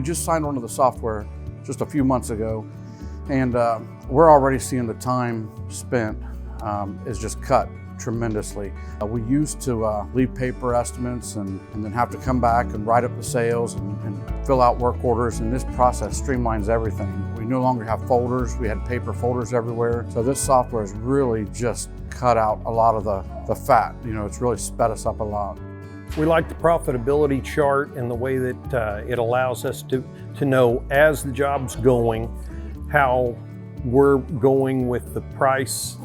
We just signed onto the software just a few months ago, and we're already seeing the time spent is just cut tremendously. We used to leave paper estimates and then have to come back and write up the sales and fill out work orders, and this process streamlines everything. We no longer have folders. We had paper folders everywhere. So this software has really just cut out a lot of the fat. You know, it's really sped us up a lot. We like the profitability chart and the way that it allows us to know as the job's going, how we're going with the price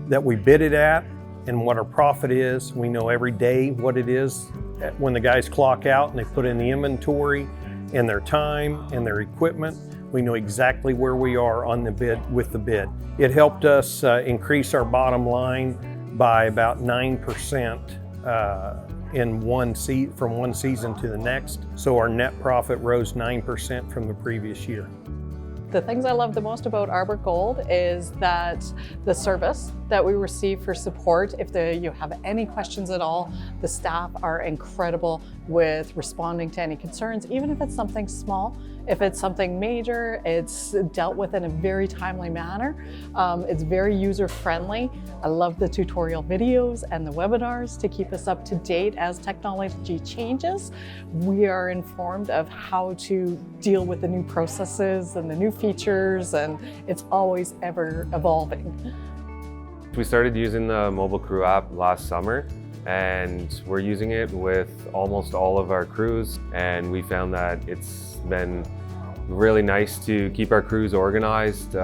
that we bid it at and what our profit is. We know every day what it is when the guys clock out and they put in the inventory and their time and their equipment. We know exactly where we are on the bid with the bid. It helped us increase our bottom line by about 9% from one season to the next. So our net profit rose 9% from the previous year. The things I love the most about Arborgold is that the service that we receive for support, if you have any questions at all, the staff are incredible with responding to any concerns, even if it's something small. If it's something major, it's dealt with in a very timely manner. It's very user-friendly. I love the tutorial videos and the webinars to keep us up to date as technology changes. We are informed of how to deal with the new processes and the new features, and it's always ever evolving. We started using the Mobile Crew app last summer, and we're using it with almost all of our crews, and we found that it's been really nice to keep our crews organized,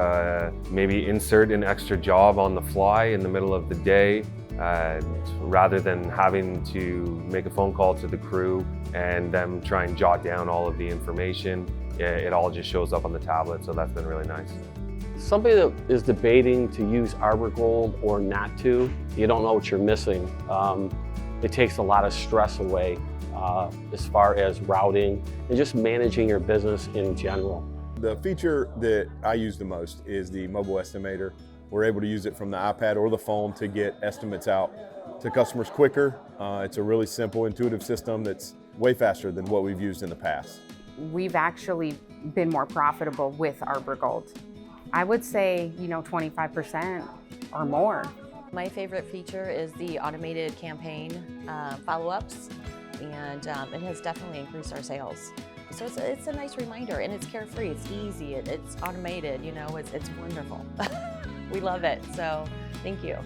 maybe insert an extra job on the fly in the middle of the day, rather than having to make a phone call to the crew and them try and jot down all of the information. It all just shows up on the tablet, so that's been really nice. Somebody that is debating to use Arborgold or not to, you don't know what you're missing. It takes a lot of stress away as far as routing and just managing your business in general. The feature that I use the most is the mobile estimator. We're able to use it from the iPad or the phone to get estimates out to customers quicker. It's a really simple, intuitive system that's way faster than what we've used in the past. We've actually been more profitable with Arborgold. I would say, 25% or more. My favorite feature is the automated campaign follow-ups, and it has definitely increased our sales. So it's a nice reminder, and it's carefree, it's easy, it's automated, it's wonderful. We love it, so thank you.